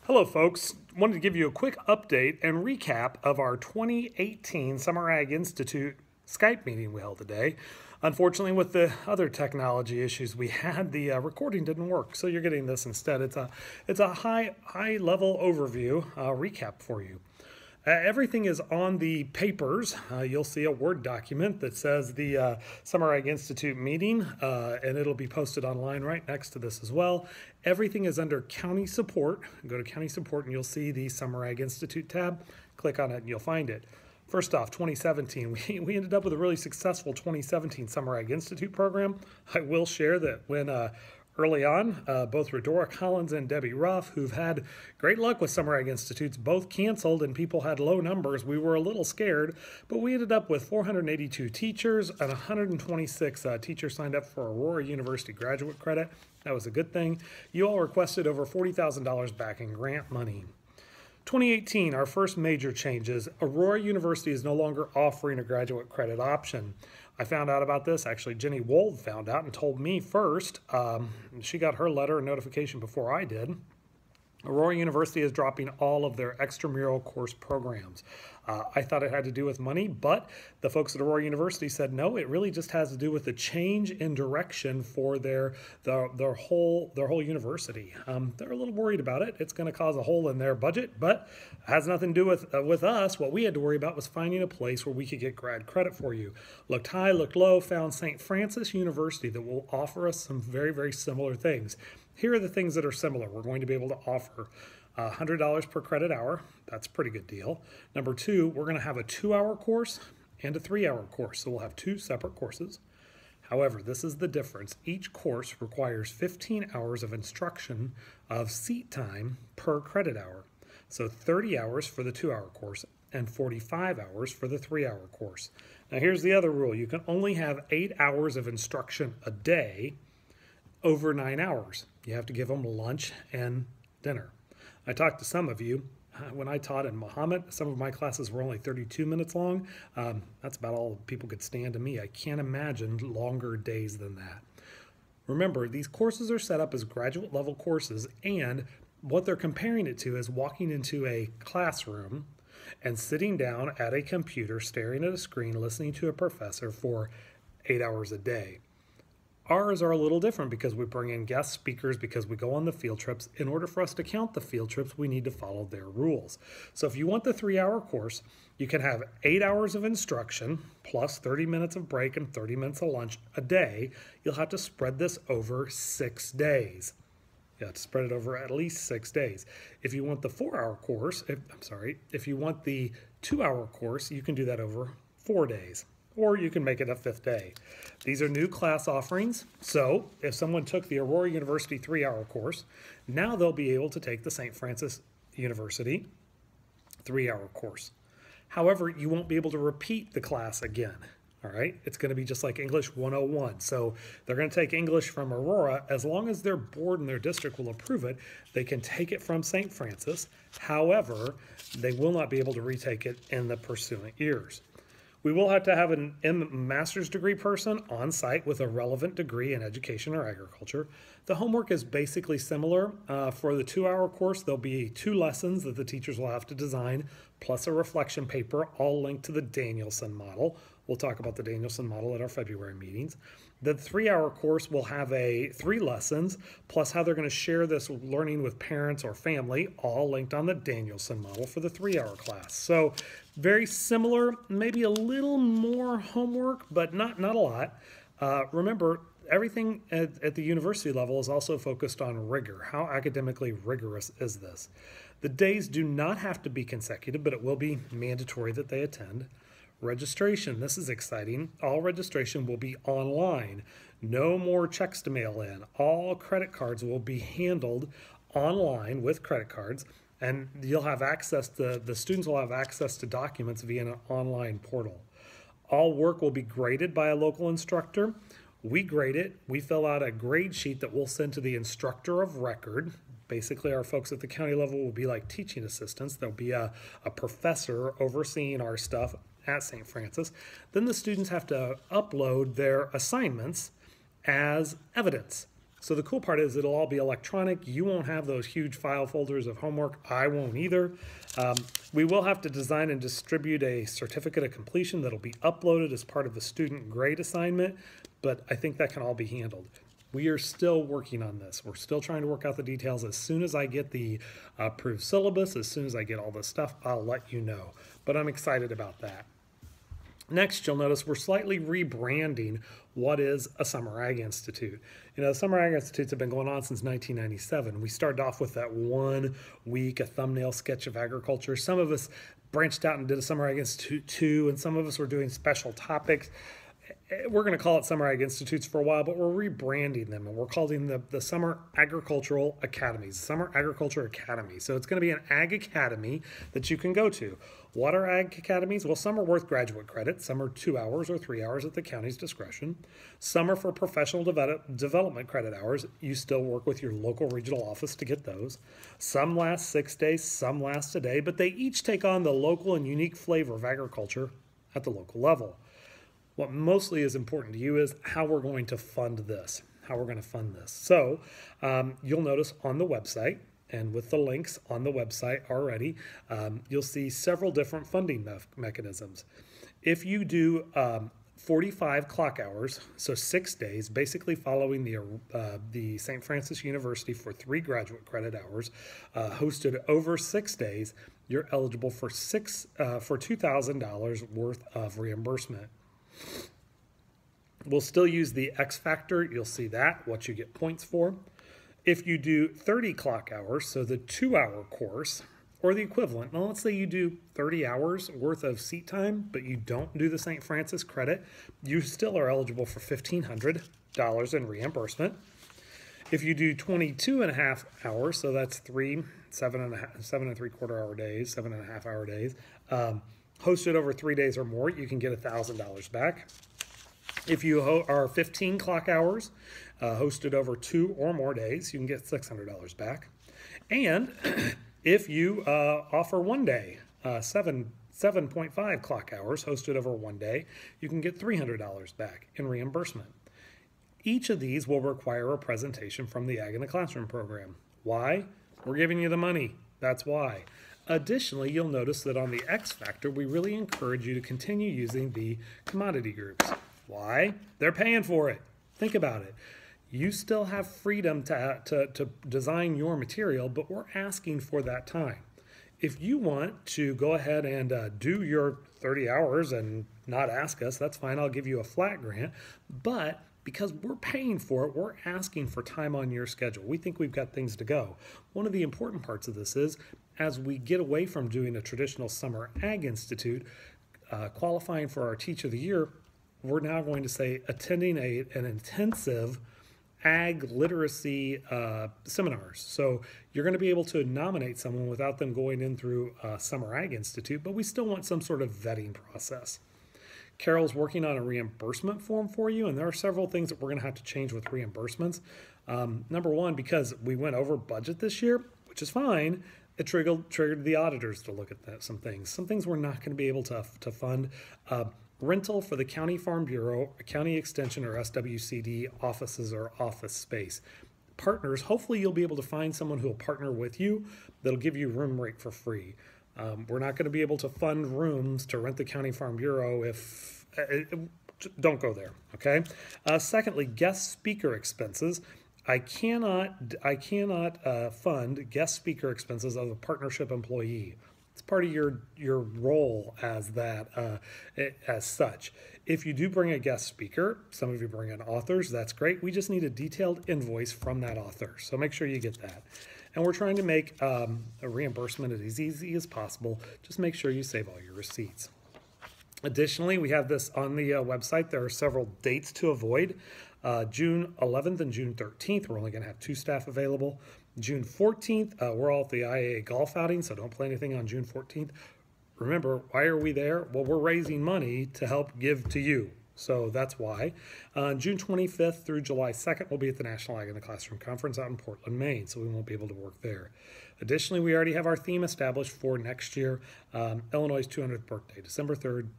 Hello folks, wanted to give you a quick update and recap of our 2018 Summer Ag Institute Skype meeting we held today. Unfortunately, with the other technology issues we had, the recording didn't work, so you're getting this instead. It's a high level overview recap for you. Everything is on the papers. You'll see a Word document that says the Summer Ag Institute meeting, and it'll be posted online right next to this as well. Everything is under County Support. Go to County Support and you'll see the Summer Ag Institute tab. Click on it and you'll find it. First off, 2017, we ended up with a really successful 2017 Summer Ag Institute program. I will share that when early on, both Redora Collins and Debbie Ruff, who've had great luck with Summer Ag Institutes, both canceled and people had low numbers. We were a little scared, but we ended up with 482 teachers and 126 teachers signed up for Aurora University graduate credit. That was a good thing. You all requested over $40,000 back in grant money. 2018, our first major changes. Aurora University is no longer offering a graduate credit option. I found out about this. Actually, Jenny Wold found out and told me first. She got her letter and notification before I did. Aurora University is dropping all of their extramural course programs. I thought it had to do with money, but the folks at Aurora University said no, it really just has to do with the change in direction for their whole university. They're a little worried about it. It's going to cause a hole in their budget, but it has nothing to do with us. What we had to worry about was finding a place where we could get grad credit for you. Looked high, looked low, found St. Francis University that will offer us some very, very similar things. Here are the things that are similar. We're going to be able to offer $100 per credit hour. That's a pretty good deal. Number two, we're going to have a 2-hour course and a 3-hour course. So we'll have 2 separate courses. However, this is the difference. Each course requires 15 hours of instruction of seat time per credit hour. So 30 hours for the 2-hour course and 45 hours for the 3-hour course. Now here's the other rule. You can only have 8 hours of instruction a day over 9 hours. You have to give them lunch and dinner. I talked to some of you. When I taught in Muhammad, some of my classes were only 32 minutes long. That's about all people could stand to me. I can't imagine longer days than that. Remember, these courses are set up as graduate level courses, and what they're comparing it to is walking into a classroom and sitting down at a computer, staring at a screen, listening to a professor for 8 hours a day. Ours are a little different because we bring in guest speakers, because we go on the field trips. In order for us to count the field trips, we need to follow their rules. So if you want the 3-hour course, you can have 8 hours of instruction plus 30 minutes of break and 30 minutes of lunch a day. You'll have to spread this over 6 days. You have to spread it over at least 6 days. If you want the 4-hour course, if you want the 2-hour course, you can do that over 4 days. Or you can make it a 5th day. These are new class offerings, so if someone took the Aurora University 3-hour course, now they'll be able to take the St. Francis University 3-hour course. However, you won't be able to repeat the class again, all right? It's going to be just like English 101. So they're going to take English from Aurora. As long as their board and their district will approve it, they can take it from St. Francis. However, they will not be able to retake it in the pursuant years. We will have to have a master's degree person on site with a relevant degree in education or agriculture. The homework is basically similar. For the 2-hour course, there'll be 2 lessons that the teachers will have to design, plus a reflection paper, all linked to the Danielson model. We'll talk about the Danielson model at our February meetings. The 3-hour course will have 3 lessons, plus how they're going to share this learning with parents or family, all linked on the Danielson model for the 3-hour class. So very similar, maybe a little more homework, but not a lot. Remember, everything at the university level is also focused on rigor. How academically rigorous is this? The days do not have to be consecutive, but it will be mandatory that they attend. Registration, this is exciting. All registration will be online. No more checks to mail in. All credit cards will be handled online with credit cards, and you'll have access to, the students will have access to documents via an online portal. All work will be graded by a local instructor. We grade it. We fill out a grade sheet that we'll send to the instructor of record. Basically, our folks at the county level will be like teaching assistants. There'll be a professor overseeing our stuff at St. Francis. Then the students have to upload their assignments as evidence. So the cool part is it'll all be electronic. You won't have those huge file folders of homework. I won't either. We will have to design and distribute a certificate of completion that'll be uploaded as part of the student grade assignment, but I think that can all be handled. We are still working on this. We're still trying to work out the details. As soon as I get the approved syllabus, as soon as I get all this stuff, I'll let you know. But I'm excited about that. Next, you'll notice we're slightly rebranding what is a Summer Ag Institute. You know, the Summer Ag Institutes have been going on since 1997. We started off with that 1 week, a thumbnail sketch of agriculture. Some of us branched out and did a Summer Ag Institute 2, and some of us were doing special topics. We're going to call it Summer Ag Institutes for a while, but we're rebranding them, and we're calling them the Summer Agricultural Academies, Summer Agriculture Academy. So it's going to be an Ag Academy that you can go to. What are Ag Academies? Well, some are worth graduate credit. Some are 2 hours or 3 hours at the county's discretion. Some are for professional development credit hours. You still work with your local regional office to get those. Some last 6 days, some last a day, but they each take on the local and unique flavor of agriculture at the local level. What mostly is important to you is how we're going to fund this, So you'll notice on the website, and with the links on the website already, you'll see several different funding mechanisms. If you do 45 clock hours, so 6 days, basically following the St. Francis University for 3 graduate credit hours, hosted over 6 days, you're eligible for $2,000 worth of reimbursement. We'll still use the X factor. You'll see that, what you get points for. If you do 30 clock hours, so the 2-hour course, or the equivalent, now let's say you do 30 hours worth of seat time, but you don't do the St. Francis credit, you still are eligible for $1,500 in reimbursement. If you do 22.5 hours, so that's 3 7.75-hour days, 7.5-hour days, hosted over 3 days or more, you can get $1,000 back. If you are 15 clock hours, hosted over 2 or more days, you can get $600 back. And if you offer 1 day, 7.5 clock hours, hosted over 1 day, you can get $300 back in reimbursement. Each of these will require a presentation from the Ag in the Classroom program. Why? We're giving you the money. That's why. Additionally, you'll notice that on the X factor, we really encourage you to continue using the commodity groups. Why? They're paying for it. Think about it. You still have freedom to design your material, but we're asking for that time. If you want to go ahead and do your 30 hours and not ask us, that's fine. I'll give you a flat grant. But because we're paying for it, we're asking for time on your schedule. We think we've got things to go. One of the important parts of this is, as we get away from doing a traditional Summer Ag Institute, qualifying for our Teacher of the Year, we're now going to say attending an intensive ag literacy seminars. So you're going to be able to nominate someone without them going in through Summer Ag Institute, but we still want some sort of vetting process. Carol's working on a reimbursement form for you, and there are several things that we're going to have to change with reimbursements. Number one, because we went over budget this year, which is fine, it triggered the auditors to look at some things. Some things we're not going to be able to fund. Rental for the County Farm Bureau, County Extension, or SWCD offices or office space. Partners, hopefully you'll be able to find someone who will partner with you that'll give you room rate for free. We're not going to be able to fund rooms to rent the County Farm Bureau if... don't go there, okay? Secondly, guest speaker expenses. I cannot fund guest speaker expenses of a partnership employee. It's part of your role as that, as such. If you do bring a guest speaker, some of you bring in authors, that's great. We just need a detailed invoice from that author, so make sure you get that. And we're trying to make a reimbursement as easy as possible. Just make sure you save all your receipts. Additionally, we have this on the website. There are several dates to avoid. June 11th and June 13th, we're only going to have 2 staff available. June 14th, we're all at the IAA golf outing, so don't play anything on June 14th. Remember, why are we there? Well, we're raising money to help give to you, so that's why. June 25th through July 2nd, we'll be at the National Ag in the Classroom Conference out in Portland, Maine, so we won't be able to work there. Additionally, we already have our theme established for next year, Illinois' 200th birthday, December 3rd.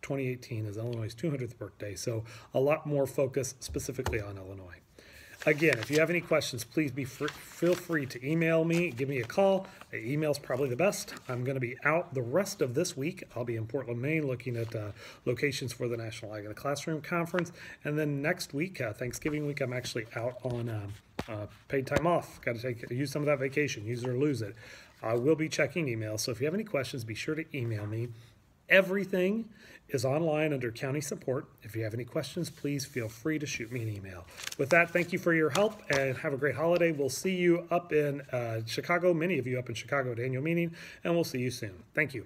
2018 is Illinois' 200th birthday, so a lot more focus specifically on Illinois. Again, if you have any questions, please feel free to email me, give me a call. Email's probably the best. I'm going to be out the rest of this week. I'll be in Portland, Maine, looking at locations for the National Ag in the Classroom Conference. And then next week, Thanksgiving week, I'm actually out on paid time off. Got to use some of that vacation, use it or lose it. I will be checking emails, so if you have any questions, be sure to email me. Everything is online under county support. If you have any questions, please feel free to shoot me an email. With that, thank you for your help and have a great holiday. We'll see you up in Chicago, many of you up in Chicago at annual meeting, and we'll see you soon. Thank you.